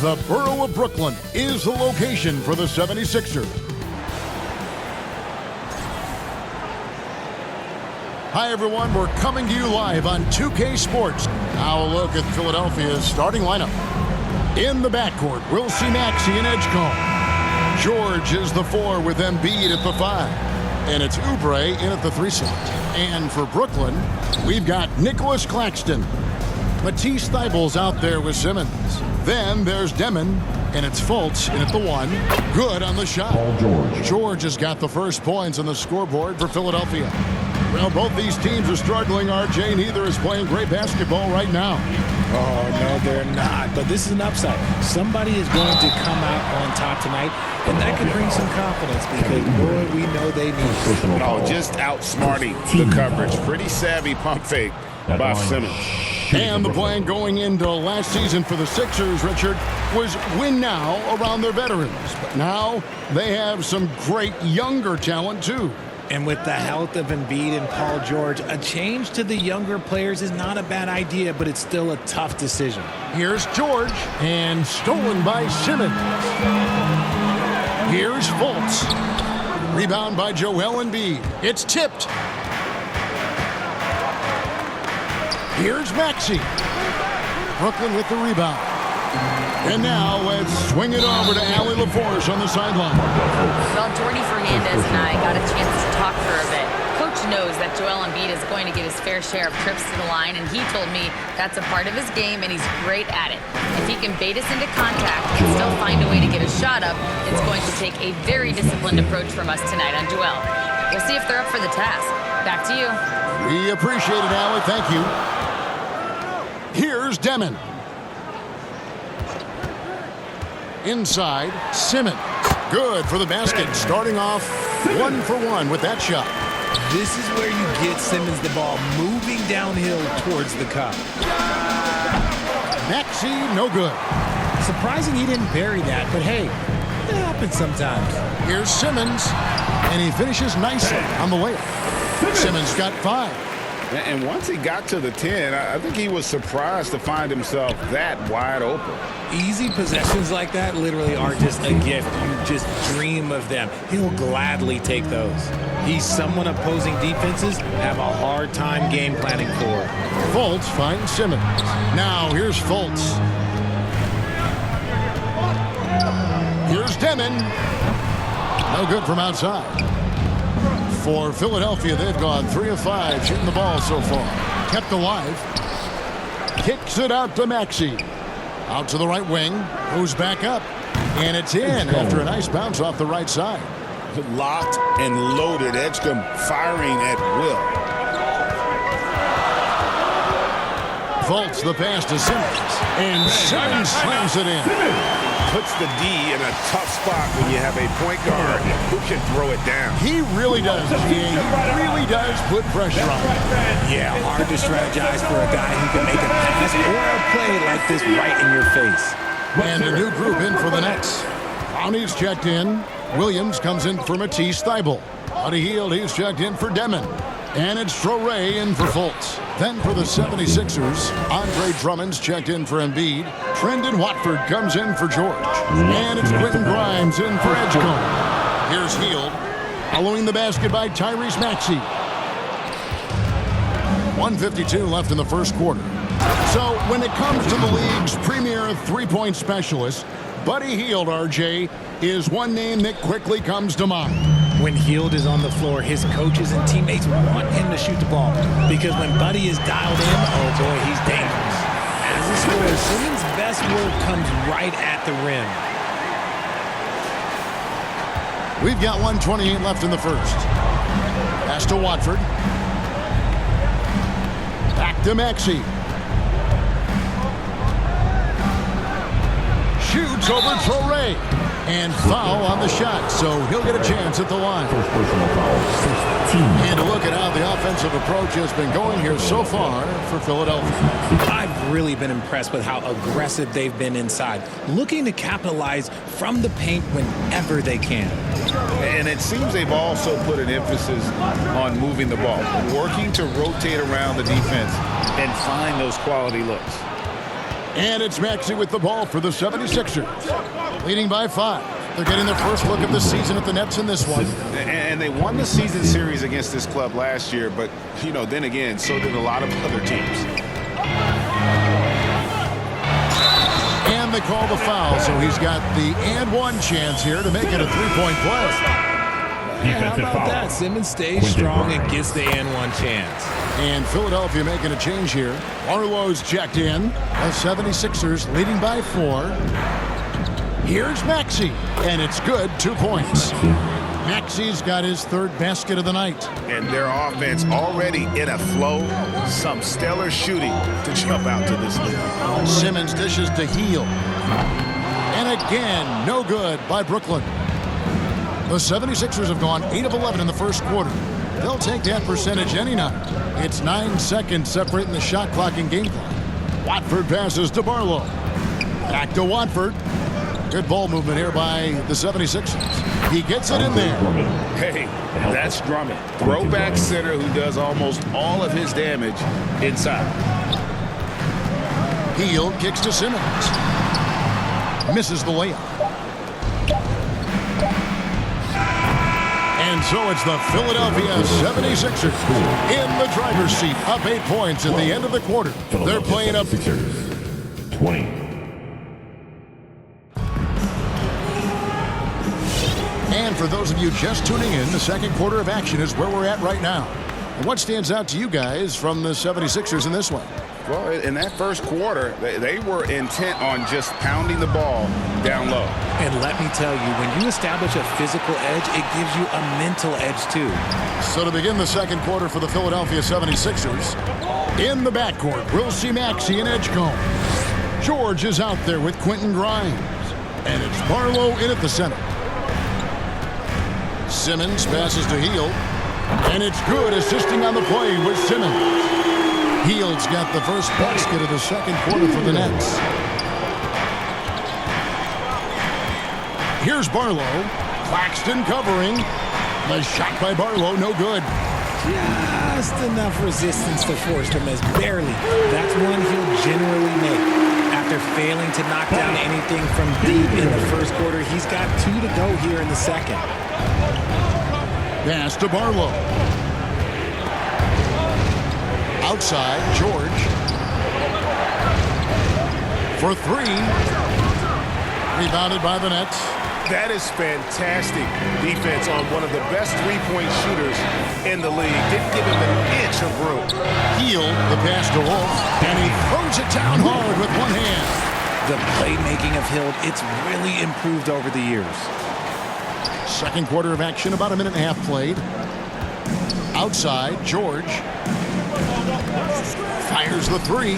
The borough of Brooklyn is the location for the 76ers. Hi, everyone. We're coming to you live on 2K Sports. Now a look at Philadelphia's starting lineup. In the backcourt, we'll see Maxey and Edgecombe. George is the 4 with Embiid at the 5. And it's Oubre in at the 3 slot. And for Brooklyn, we've got Nicholas Claxton. Matisse Thybulle's out there with Simmons. Then there's Demon, and it's Fultz in at the 1. Good on the shot. George has got the first points on the scoreboard for Philadelphia. Well, both these teams are struggling, RJ. Neither is playing great basketball right now. Oh, no, they're not. But this is an upside. Somebody is going to come out on top tonight, and that can bring some confidence because, boy, we know they need it. Oh, just outsmarting the coverage. Pretty savvy pump fake by Simmons. And the plan going into last season for the Sixers, Richard, was win now around their veterans. But now they have some great younger talent, too. And with the health of Embiid and Paul George, a change to the younger players is not a bad idea, but it's still a tough decision. Here's George, and stolen by Simmons. Here's Fultz. Rebound by Joel Embiid. It's tipped. Here's Maxey. Brooklyn with the rebound. And now let's swing it over to Allie LaForce on the sideline. Well, Jordy Fernandez and I got a chance to talk for a bit. Coach knows that Joel Embiid is going to get his fair share of trips to the line, and he told me that's a part of his game, and he's great at it. If he can bait us into contact and still find a way to get a shot up, it's going to take a very disciplined approach from us tonight on Joel. We'll see if they're up for the task. Back to you. We appreciate it, Allie. Thank you. Here's Demon. Inside, Simmons. Good for the basket. Starting off 1 for 1 with that shot. This is where you get Simmons the ball moving downhill towards the cup. Maxey, no good. Surprising he didn't bury that, but hey, it happens sometimes. Here's Simmons, and he finishes nicely on the layup. Simmons got 5. And once he got to the 10, I think he was surprised to find himself that wide open. Easy possessions like that literally are just a gift. You just dream of them. He'll gladly take those. He's someone opposing defenses have a hard time game planning for. Fultz finds Simmons. Now here's Fultz. Here's Demon. No good from outside. For Philadelphia, they've gone 3 of 5 shooting the ball so far. Kept alive. Kicks it out to Maxey. Out to the right wing. Goes back up. And it's in after a nice bounce off the right side. Locked and loaded. Edgecombe firing at will. Fultz the pass to Simmons. And Simmons slams it in. Puts the D in a tough spot when you have a point guard who can throw it down. He really does, He really does put pressure on him. Yeah, hard to strategize for a guy who can make a pass or a play like this right in your face. And a new group in for the Nets. Brownie's checked in. Williams comes in for Matisse Thybulle. Buddy Hield, he's checked in for Demon. And it's Traoré in for Fultz. Then for the 76ers, Andre Drummond's checked in for Embiid. Trendon Watford comes in for George. And it's Quentin Grimes in for Edgecombe. Here's Hield. Following the basket by Tyrese Maxey. 1:52 left in the first quarter. So when it comes to the league's premier three-point specialist, Buddy Hield, RJ, is one name that quickly comes to mind. When Hield is on the floor, his coaches and teammates want him to shoot the ball because when Buddy is dialed in, oh boy, he's dangerous. As a scorer, Simmons' best work comes right at the rim. We've got 1:28 left in the first. Pass to Watford. Back to Maxey. Shoots over Traoré. And foul on the shot, so he'll get a chance at the line. And a look at how the offensive approach has been going here so far for Philadelphia. I've really been impressed with how aggressive they've been inside, looking to capitalize from the paint whenever they can. And it seems they've also put an emphasis on moving the ball, working to rotate around the defense and find those quality looks. And it's Maxey with the ball for the 76ers. Leading by 5. They're getting their first look of the season at the Nets in this one. And they won the season series against this club last year, but, you know, then again, so did a lot of other teams. And they call the foul, so he's got the and one chance here to make it a three-point play. Yeah, how about that? Simmons stays strong and gets the and one chance. And Philadelphia making a change here. Barlow's checked in. The 76ers leading by 4. Here's Maxey, and it's good, 2 points. Maxey's got his third basket of the night. And their offense already in a flow. Some stellar shooting to jump out to this lead. Simmons dishes to Hield. And again, no good by Brooklyn. The 76ers have gone 8 of 11 in the first quarter. They'll take that percentage any night. It's 9 seconds separating the shot clock and game clock. Watford passes to Barlow. Back to Watford. Good ball movement here by the 76ers. He gets it in there. Hey, that's Drummond. Throwback center who does almost all of his damage inside. Hield kicks to Simmons. Misses the layup. And so it's the Philadelphia 76ers in the driver's seat, up 8 points at the end of the quarter. They're playing up 20. And for those of you just tuning in, the second quarter of action is where we're at right now. And what stands out to you guys from the 76ers in this one? Well, in that first quarter, they were intent on just pounding the ball down low. And let me tell you, when you establish a physical edge, it gives you a mental edge too. So to begin the second quarter for the Philadelphia 76ers, in the backcourt, we'll see Maxey and Edgecombe. George is out there with Quentin Grimes. And it's Barlow in at the center. Simmons passes to Hield. And it's good, assisting on the play with Simmons. Hield's got the first basket of the second quarter for the Nets. Here's Barlow. Claxton covering. The shot by Barlow, no good. Just enough resistance to force to miss, barely. That's one he'll generally make. After failing to knock down anything from deep in the first quarter, he's got 2 to go here in the second. Pass to Barlow. Outside, George. For 3. Rebounded by the Nets. That is fantastic defense on one of the best three-point shooters in the league. Didn't give him an inch of room. Hield the pass to Wolf, and he throws it down hard with one hand. The playmaking of Hield, it's really improved over the years. Second quarter of action, about a minute and a half played. Outside, George. Fires the 3.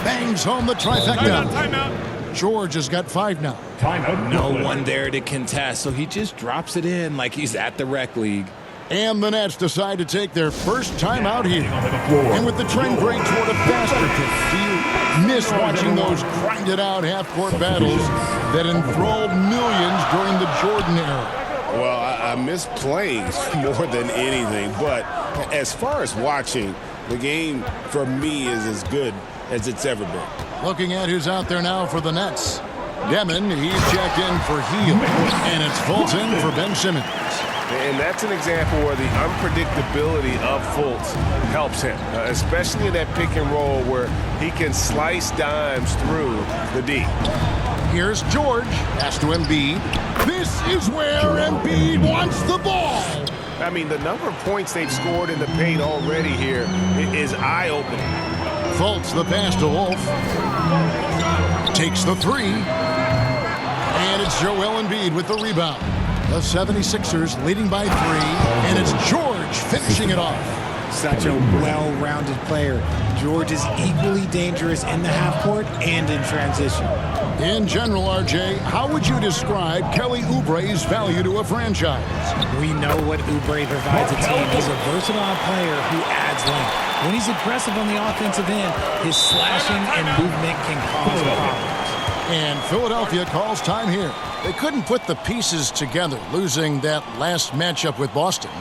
Bangs home the trifecta. Timeout. George has got 5 now. No one there to contest, so he just drops it in like he's at the rec league. And the Nets decide to take their first time out here. And with the trend going toward a faster pace, do you miss watching those grinded-out half-court battles that enthralled millions during the Jordan era? Well, I miss playing more than anything, but as far as watching, the game for me is as good as it's ever been. Looking at who's out there now for the Nets. Demon, he's checked in for Hield. And it's Fulton for Ben Simmons. And that's an example where the unpredictability of Fultz helps him, especially in that pick and roll where he can slice dimes through the D. Here's George. Pass to Embiid. This is where Embiid wants the ball. I mean, the number of points they've scored in the paint already here is eye-opening. Fultz the pass to Wolf. Takes the 3. And it's Joel Embiid with the rebound. The 76ers leading by 3. And it's George finishing it off. Such a well-rounded player. George is equally dangerous in the half-court and in transition. In general, RJ, how would you describe Kelly Oubre's value to a franchise? We know what Oubre provides a team. He's a versatile player who adds length. When he's aggressive on the offensive end, his slashing and movement can cause problems. And Philadelphia calls time here. They couldn't put the pieces together, losing that last matchup with Boston.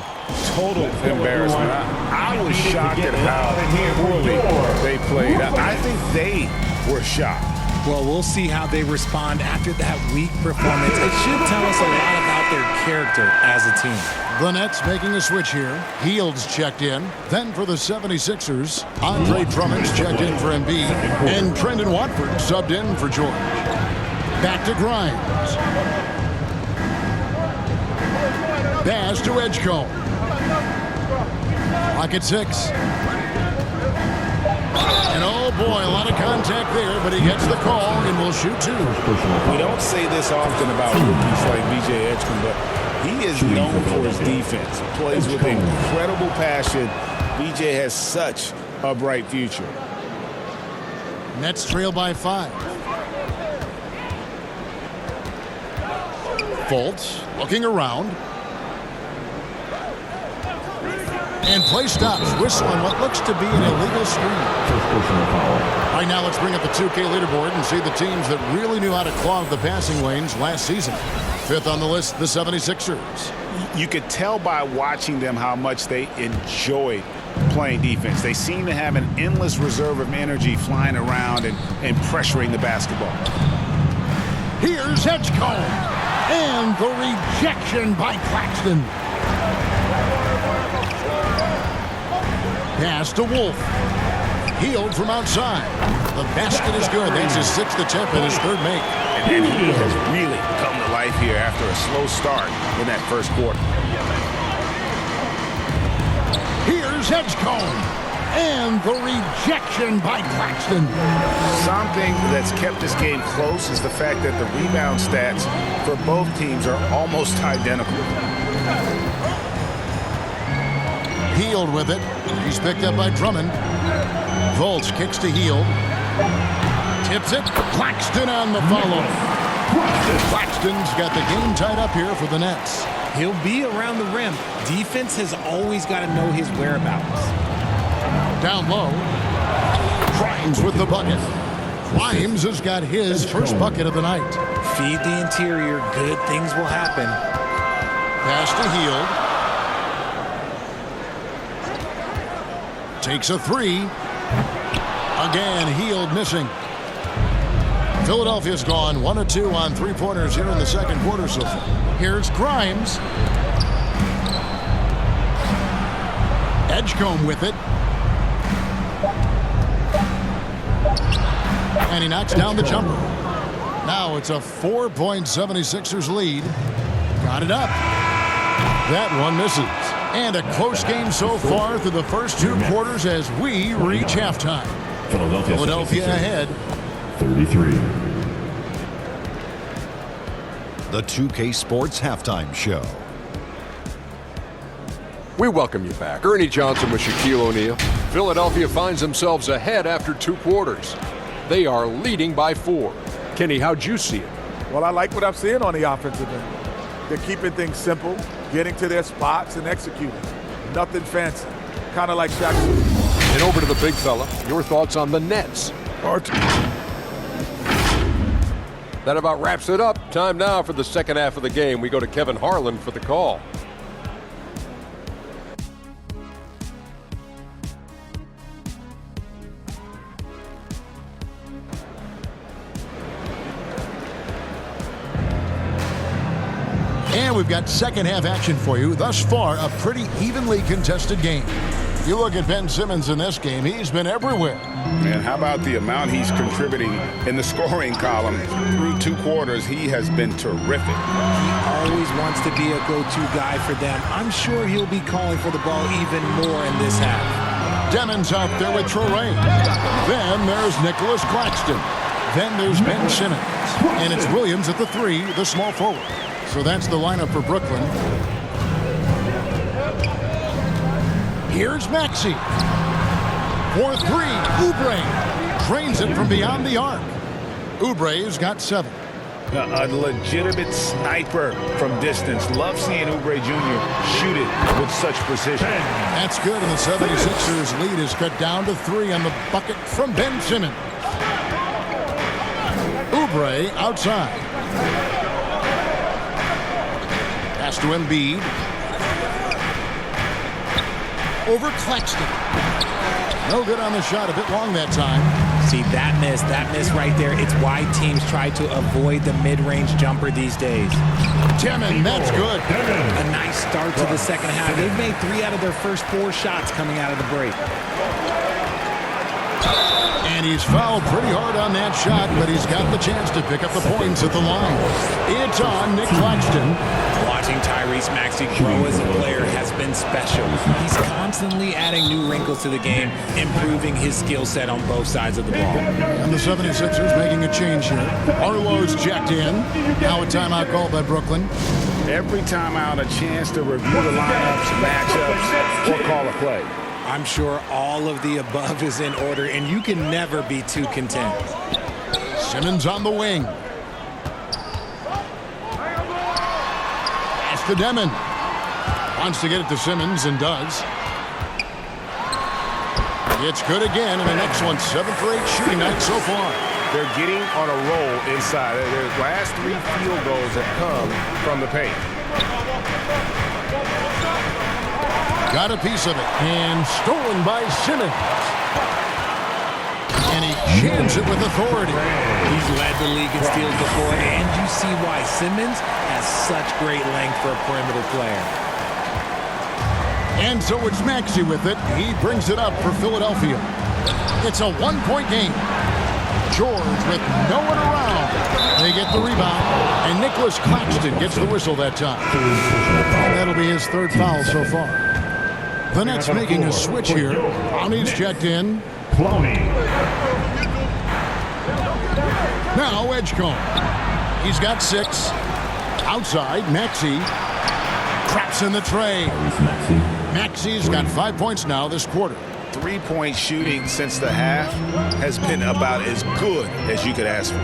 Total embarrassment. I was shocked at how poorly they played. I think they were shocked. Well, we'll see how they respond after that weak performance. It should tell us a lot about their character as a team. The Nets making a switch here. Heald's checked in. Then for the 76ers, Andre Drummond's checked in for Embiid. And Trendon Watford subbed in for George. Back to Grimes. Pass to Edgecombe. Clock at 6. And oh boy, a lot of contact there, but he gets the call and will shoot 2. We don't say this often about rookies like B.J. Edgecombe, but he is known for his defense. He plays with incredible passion. B.J. has such a bright future. Nets trail by 5. Fultz looking around. And play stops. Whistle on what looks to be an illegal screen. All right, now let's bring up the 2K leaderboard and see the teams that really knew how to clog the passing lanes last season. 5th on the list, the 76ers. You could tell by watching them how much they enjoyed playing defense. They seem to have an endless reserve of energy flying around and pressuring the basketball. Here's Edgecombe. And the rejection by Claxton. Pass to Wolf. Hield from outside. The basket is good. That's his 6th attempt and his 3rd make. And he has really come to life here after a slow start in that first quarter. Here's Edgecombe. And the rejection by Claxton. Something that's kept this game close is the fact that the rebound stats for both teams are almost identical. Hield with it. He's picked up by Drummond. Fultz kicks to Hield. Tips it. Claxton on the follow. Claxton's got the game tied up here for the Nets. He'll be around the rim. Defense has always got to know his whereabouts. Down low. Grimes with the bucket. Grimes has got his first bucket of the night. Feed the interior. Good things will happen. Pass to Hield. Takes a 3. Again, Hield missing. Philadelphia's gone 1 of 2 on 3-pointers here in the second quarter so far. Here's Grimes. Edgecombe with it. And he knocks down the jumper. Now it's a 4-point 76ers lead. Got it up. That one misses. And a close game so far through the first 2 quarters as we reach halftime. Philadelphia ahead. 33. The 2K Sports Halftime Show. We welcome you back. Ernie Johnson with Shaquille O'Neal. Philadelphia finds themselves ahead after 2 quarters. They are leading by 4. Kenny, how'd you see it? Well, I like what I'm seeing on the offensive end. They're keeping things simple, getting to their spots and executing. Nothing fancy. Kind of like Shaq. And over to the big fella. Your thoughts on the Nets? That about wraps it up. Time now for the second half of the game. We go to Kevin Harlan for the call. And we've got second half action for you. Thus far, a pretty evenly contested game. You look at Ben Simmons in this game, he's been everywhere. And how about the amount he's contributing in the scoring column? Through 2 quarters, he has been terrific. He always wants to be a go-to guy for them. I'm sure he'll be calling for the ball even more in this half. Demon's out there with Traore. Then there's Nicholas Claxton. Then there's Ben Simmons. And it's Williams at the 3, the small forward. So that's the lineup for Brooklyn. Here's Maxey. For 3, Oubre. Drains it from beyond the arc. Oubre's got 7. A legitimate sniper from distance. Love seeing Oubre Jr. shoot it with such precision. That's good, and the 76ers lead is cut down to 3 on the bucket from Ben Simmons. Oubre outside. Pass to Embiid. Over Claxton. No good on the shot. A bit long that time. See, that miss right there. It's why teams try to avoid the mid-range jumper these days. Timmon, that's good. A nice start to the second half. They've made 3 out of their first 4 shots coming out of the break. And he's fouled pretty hard on that shot, but he's got the chance to pick up the points at the line. It's on Nick Claxton. Watching Tyrese Maxey grow as a player has been special. He's constantly adding new wrinkles to the game, improving his skill set on both sides of the ball. And the 76ers making a change here. Arlo's checked in. Now a timeout called by Brooklyn. Every timeout, a chance to review the lineups, matchups, or call a play. I'm sure all of the above is in order, and you can never be too content. Simmons on the wing. Pass to Demon. Wants to get it to Simmons and does. It's good again, and the next one, 7 for 8 shooting night so far. They're getting on a roll inside. Their last 3 field goals have come from the paint. Got a piece of it, and stolen by Simmons. And he jams it with authority. He's led the league in steals before, and you see why Simmons has such great length for a perimeter player. And so it's Maxey with it. He brings it up for Philadelphia. It's a 1-point game. George with no one around. They get the rebound, and Nicholas Claxton gets the whistle that time. And that'll be his 3rd foul so far. The Nets making a switch here. Clowney's checked in. Now Edgecombe. He's got 6. Outside, Maxey. Traps in the tray. Maxey's got 5 points now this quarter. 3-point shooting since the half has been about as good as you could ask for.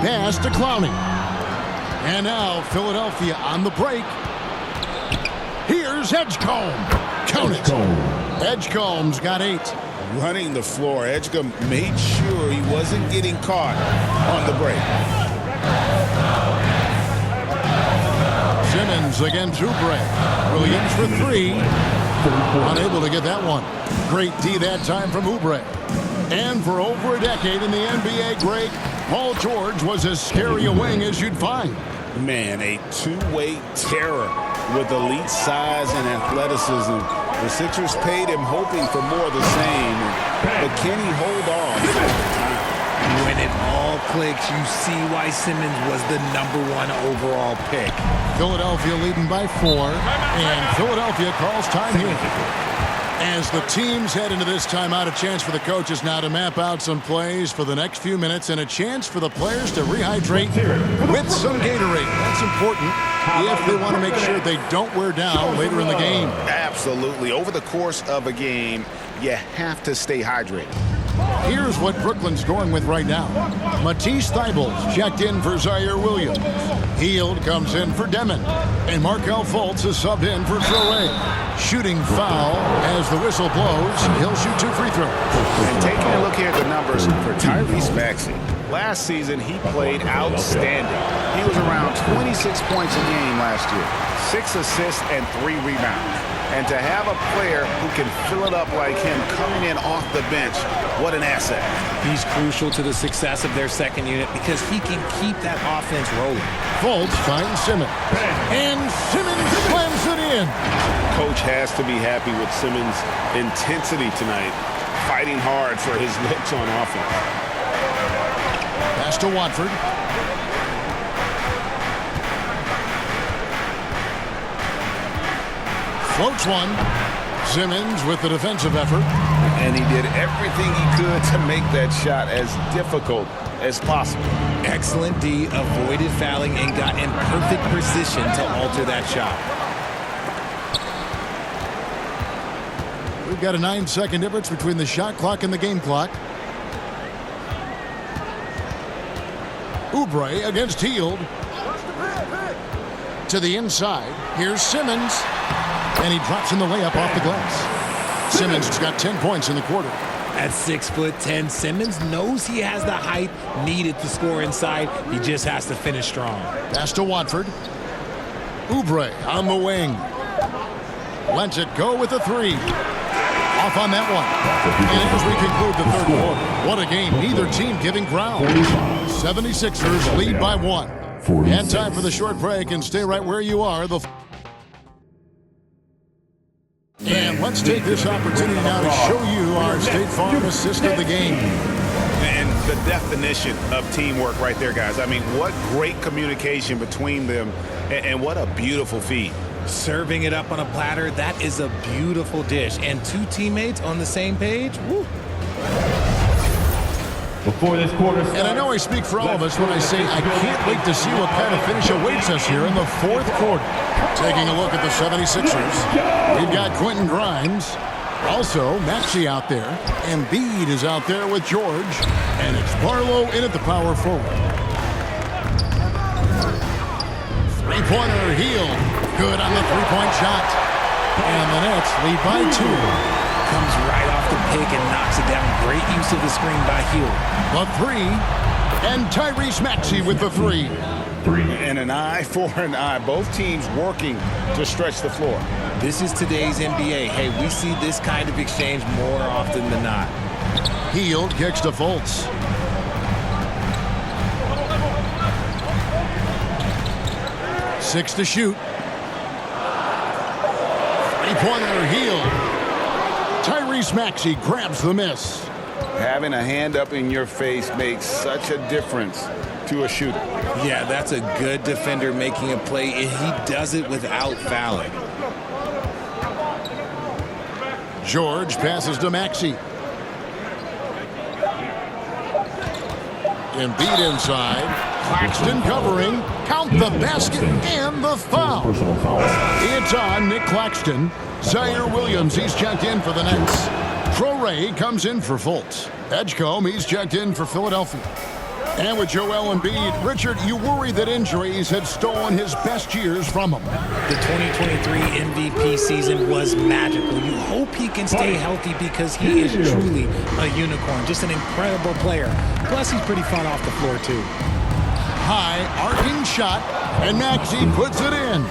Pass to Clowney. And now Philadelphia on the break. Here's Edgecombe. Count it. Edgecombe's got 8. Running the floor, Edgecombe made sure he wasn't getting caught on the break. Simmons against Oubre. Williams for 3. Unable to get that one. Great D that time from Oubre. And for over a decade in the NBA, Greg, Paul George was as scary a wing as you'd find. Man, a two-way terror with elite size and athleticism. The Sixers paid him hoping for more of the same, but can he hold on? When it all clicks, you see why Simmons was the #1 overall pick. Philadelphia leading by 4, and Philadelphia calls time here. As the teams head into this timeout, a chance for the coaches now to map out some plays for the next few minutes and a chance for the players to rehydrate with some Gatorade. That's important if they want to make sure they don't wear down later in the game. Absolutely. Over the course of a game, you have to stay hydrated. Here's what Brooklyn's going with right now. Matisse Thybulle checked in for Zaire Williams. Hield comes in for Demon. And Markelle Fultz is subbed in for Traoré. Shooting foul as the whistle blows. He'll shoot 2 free throws. And taking a look here at the numbers for Tyrese Maxey. Last season, he played outstanding. He was around 26 points a game last year, 6 assists and 3 rebounds. And to have a player who can fill it up like him coming in off the bench, what an asset. He's crucial to the success of their second unit because he can keep that offense rolling. Fultz finds Simmons. And Simmons slams it in. Coach has to be happy with Simmons' intensity tonight, fighting hard for his looks on offense. Pass to Watford. Floats one. Simmons with the defensive effort. And he did everything he could to make that shot as difficult as possible. Excellent D, avoided fouling, and got in perfect position to alter that shot. We've got a 9-second difference between the shot clock and the game clock. Oubre against Hield. To the inside. Here's Simmons. And he drops in the layup off the glass. Simmons has got 10 points in the quarter. At 6'10", Simmons knows he has the height needed to score inside. He just has to finish strong. Pass to Watford. Oubre on the wing. Lets it go with a 3. off on that one. And as we conclude the third quarter, what a game. Neither team giving ground. 76ers lead by 1. And time for the short break, and stay right where you are. And let's take this opportunity now to show you our State Farm assist of the game. And the definition of teamwork right there, guys. I mean, what great communication between them, and what a beautiful feed. Serving it up on a platter, that is a beautiful dish. And two teammates on the same page, woo. Before this quarter starts, and I know I speak for all of us when I say I can't wait to see what kind of finish awaits us here in the fourth quarter. Taking a look at the 76ers, we've got Quentin Grimes. Also, Maxey out there. Embiid is out there with George. And it's Barlow in at the power forward. Three-pointer, Hield. Good on the three-point shot. And the Nets lead by 2. Comes right off the pick and knocks it down. Great use of the screen by Hield. The 3. And Tyrese Maxey with the 3. And an eye for an eye. Both teams working to stretch the floor. This is today's NBA. Hey, we see this kind of exchange more often than not. Hield kicks to Fultz. Six to shoot. Three-pointer, Hield. Tyrese Maxey grabs the miss. Having a hand up in your face makes such a difference to a shooter. Yeah, that's a good defender making a play, and he does it without fouling. George passes to Maxey. Embiid inside. Claxton covering. Count the basket and the foul. It's on Nick Claxton. Zaire Williams, he's checked in for the Nets. Traore comes in for Fultz. Edgecombe, he's checked in for Philadelphia. And with Joel Embiid, Richard, you worry that injuries have stolen his best years from him. The 2023 MVP season was magical. You hope he can stay healthy because he is truly a unicorn. Just an incredible player. Plus, he's pretty fun off the floor, too. High, arcing shot, and Maxey puts it in.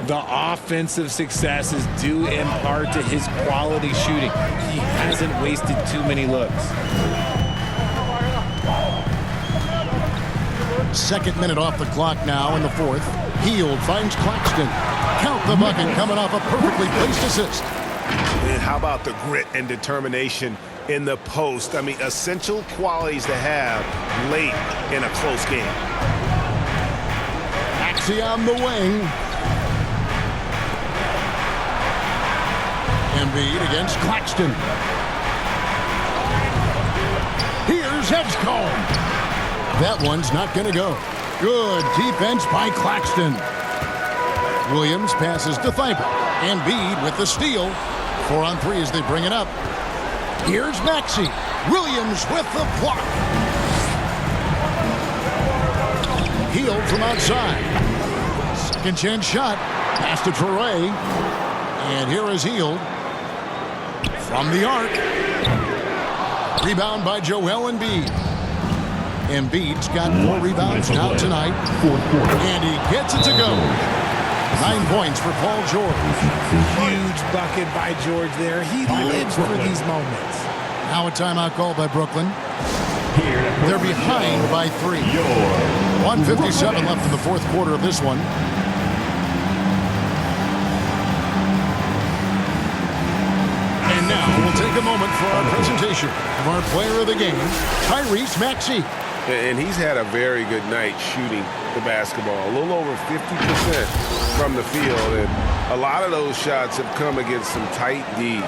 The offensive success is due in part to his quality shooting. He hasn't wasted too many looks. Second minute off the clock now in the fourth. Hield finds Claxton. Count the bucket coming off a perfectly placed assist. And how about the grit and determination in the post? I mean, essential qualities to have late in a close game. Maxey on the wing. Embiid against Claxton. Here's Edgecombe. That one's not going to go. Good defense by Claxton. Williams passes to Thibault. Embiid with the steal. 4 on 3 as they bring it up. Here's Maxey. Williams with the block. Hield from outside. Second chance shot. Pass to Traore. And here is Hield. From the arc. Rebound by Joel Embiid. Embiid's got 4 rebounds now tonight. And he gets it to go. 9 points for Paul George. Huge bucket by George there. He lives for these moments. Now a timeout call by Brooklyn. They're behind by 3. 1:57 left in the fourth quarter of this one. And now we'll take a moment for our presentation of our player of the game, Tyrese Maxey. And he's had a very good night shooting the basketball. A little over 50% from the field. And a lot of those shots have come against some tight D.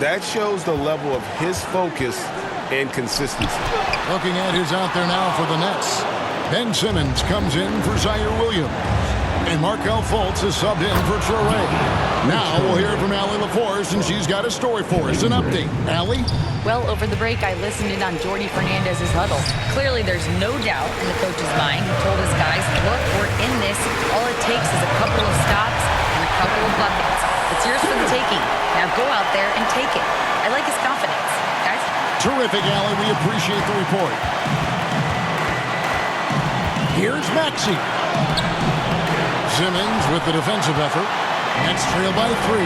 That shows the level of his focus and consistency. Looking at who's out there now for the Nets. Ben Simmons comes in for Zaire Williams. And Markelle Fultz is subbed in for Traore. Now we'll hear from Allie LaForce, and she's got a story for us. An update. Allie? Well, over the break, I listened in on Jordi Fernandez's huddle. Clearly, there's no doubt in the coach's mind. He told his guys, look, we're in this. All it takes is a couple of stops and a couple of buckets. It's yours for the taking. Now go out there and take it. I like his confidence. Guys? Terrific, Allie. We appreciate the report. Here's Maxey. Simmons with the defensive effort. Nets trail by 3.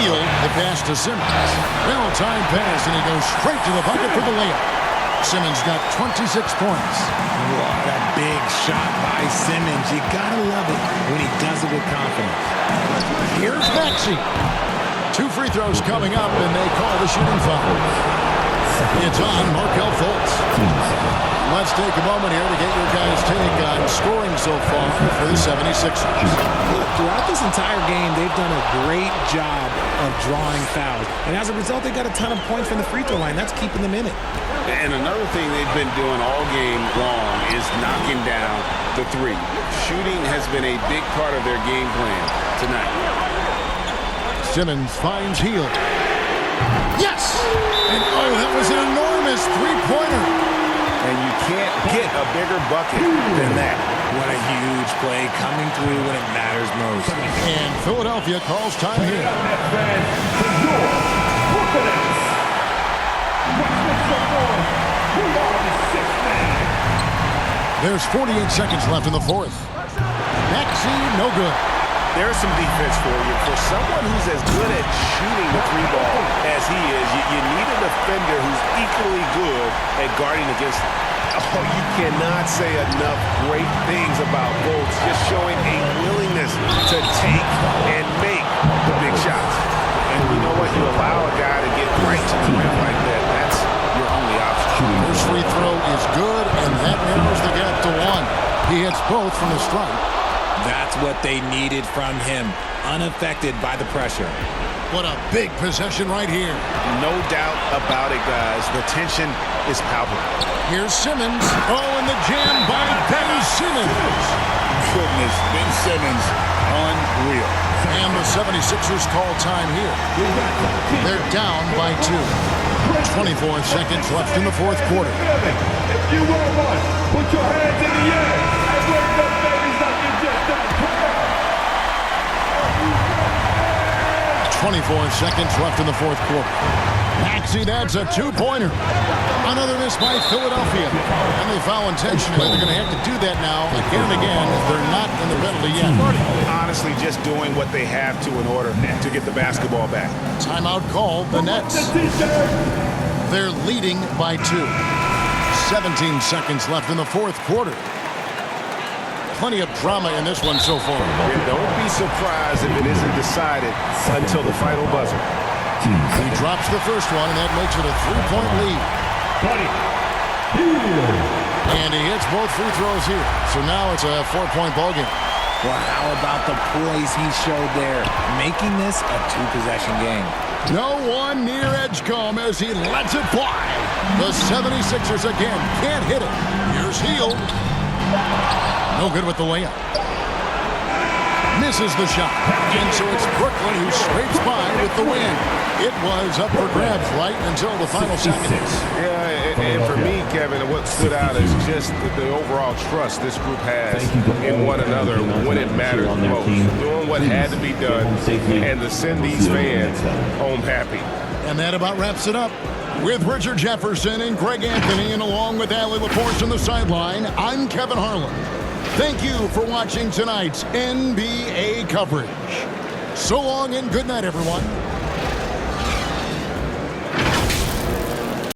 Hield, the pass to Simmons. Well-timed pass, and he goes straight to the bucket for the layup. Simmons got 26 points. What a big shot by Simmons. You gotta love it when he does it with confidence. Here's Maxey. 2 free throws coming up, and they call the shooting foul. It's on Markelle Fultz. Let's take a moment here to get your guys' take on scoring so far for the 76ers. Throughout this entire game, they've done a great job of drawing fouls. And as a result, they got a ton of points from the free throw line. That's keeping them in it. And another thing they've been doing all game long is knocking down the three. Shooting has been a big part of their game plan tonight. Simmons finds Hield. Yes! And oh, that was an enormous three-pointer. And you can't get a bigger bucket than that. What a huge play coming through when it matters most. And Philadelphia calls time here. There's 48 seconds left in the fourth. Maxey, no good. There's some defense for you. For someone who's as good at shooting the three ball as he is, you need a defender who's equally good at guarding against. Oh, you cannot say enough great things about Fultz, just showing a willingness to take and make the big shots. And you know what? You allow a guy to get right to the rim like that. That's your only option. First free throw is good, and that narrows the gap to 1. He hits both from the stripe. That's what they needed from him. Unaffected by the pressure. What a big possession right here. No doubt about it, guys. The tension is palpable. Here's Simmons. Oh, and the jam by Ben Simmons. Goodness, Ben Simmons, unreal. And the 76ers call time here. They're down by 2. 24 seconds left in the fourth quarter. If you want one, put your hands in the air and wave those babies like you just don't care. 24 seconds left in the fourth quarter. Maxey, that's a 2-pointer. Another miss by Philadelphia. And they foul intentionally. They're going to have to do that now again and again. They're not in the penalty yet. Honestly, just doing what they have to in order to get the basketball back. Timeout called. The Nets. They're leading by 2. 17 seconds left in the fourth quarter. Plenty of drama in this one so far. And don't be surprised if it isn't decided until the final buzzer. He drops the first one, and that makes it a 3-point lead. And he hits both free throws here. So now it's a 4-point ballgame. Well, how about the poise he showed there, making this a 2-possession game. No one near Edgecombe as he lets it fly. The 76ers again can't hit it. Here's Hield. No good with the layup. Misses the shot. And so it's Brooklyn who scrapes by with the win. It was up for grabs right until the final seconds. Yeah, and for me, Kevin, what stood out is just the overall trust this group has in one another when it matters most. Doing what had to be done and to send these fans home happy. And that about wraps it up. With Richard Jefferson and Greg Anthony, and along with Allie LaForce on the sideline, I'm Kevin Harlan. Thank you for watching tonight's NBA coverage. So long and good night, everyone.